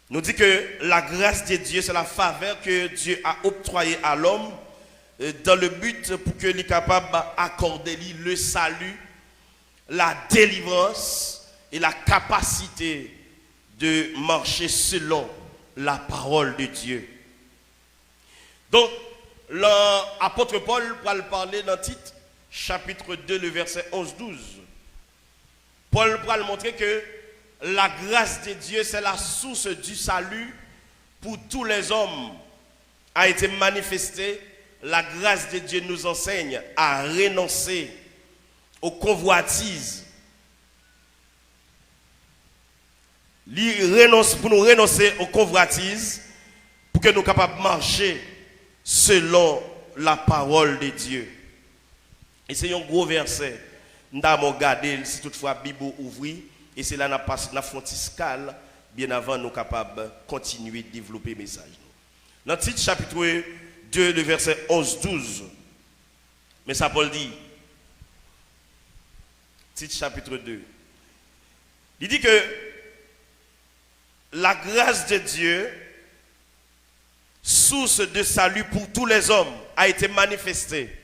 nous dit que la grâce de Dieu, c'est la faveur que Dieu a octroyée à l'homme dans le but pour qu'il soit capable d'accorder le salut, la délivrance et la capacité de marcher selon la parole de Dieu. Donc, l'apôtre Paul va parler dans Tite, chapitre 2, le verset 11-12. Paul va montrer que la grâce de Dieu, c'est la source du salut pour tous les hommes, a été manifestée. La grâce de Dieu nous enseigne à renoncer aux convoitises. Pour nous renoncer aux convoitises, pour que nous soyons capables de marcher selon la parole de Dieu. Et c'est un gros verset. Nous avons regardé si toutefois la Bible ouvre. Et c'est là que nous avons fait escale, bien avant nous sommes capables de continuer de développer le message. Dans le titre chapitre 2, le verset 11-12, mais ça Paul dit, titre chapitre 2, il dit que la grâce de Dieu, source de salut pour tous les hommes, a été manifestée.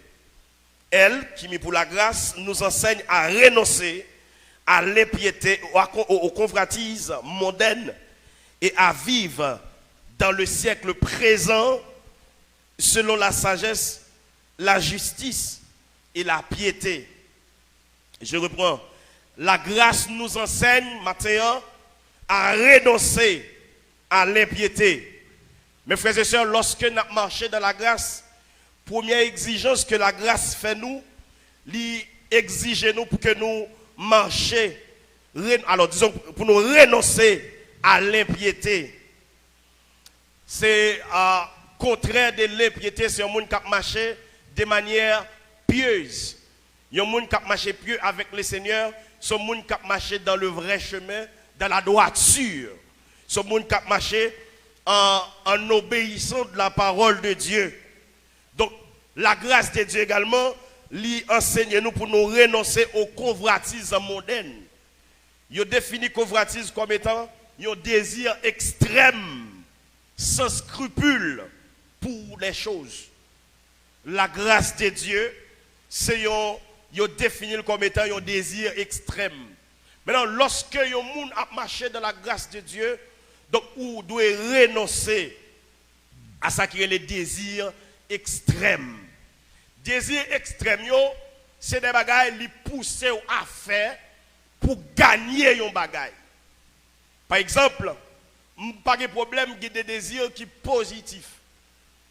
Elle, qui mit pour la grâce, nous enseigne à renoncer à l'impiété, aux convoitises mondaines et à vivre dans le siècle présent selon la sagesse, la justice et la piété. Je reprends. La grâce nous enseigne maintenant à renoncer à l'impiété. Mes frères et sœurs, lorsque nous marchons dans la grâce, première exigence que la grâce fait nous, l'exige nous pour que nous marchions, alors disons pour nous renoncer à l'impiété. C'est contraire de l'impiété, c'est un monde qui marche de manière pieuse. Il y a un monde qui marche pieux avec le Seigneur, c'est un monde qui marche dans le vrai chemin, dans la droiture. C'est un monde qui marche en obéissant de la parole de Dieu. Donc, la grâce de Dieu également, lui enseigne nous pour nous renoncer aux convoitises mondaines. Il définit convoitise comme étant un désir extrême, sans scrupule pour les choses. La grâce de Dieu, c'est définit comme étant un désir extrême. Maintenant, lorsque un monde a marché dans la grâce de Dieu, donc on doit renoncer à ça qui est le désir extrême. Désir extrême, c'est des bagages qui poussent à faire pour gagner un bagage. Par exemple, pas de problème, il y a des désirs qui sont positifs.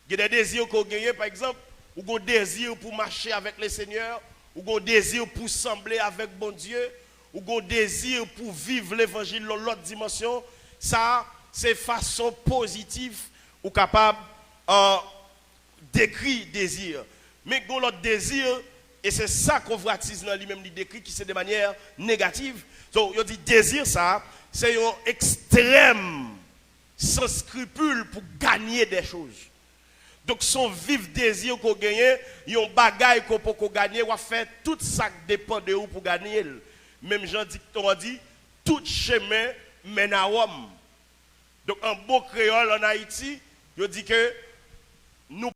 Il y a des désirs qu'on gagne, par exemple, ou un désir pour marcher avec le Seigneur, ou un désir pour sembler avec bon Dieu, ou un désir pour vivre l'évangile dans l'autre dimension. Ça, c'est façon positive ou capable d'écrire désir. Mais il y a l'autre désir, et c'est ça qu'on voit dans lui-même décrit, qui c'est de manière négative. Donc, il dit désir, ça, c'est un extrême, sans scrupule pour gagner des choses. Donc, son vif désir qu'on gagne, il y a un bagage qu'on peut gagner, on va faire tout ça qui dépend de vous pour gagner. Même Jean dit, tout chemin mène à Rome. Donc, en beau créole en Haïti, il dit que nous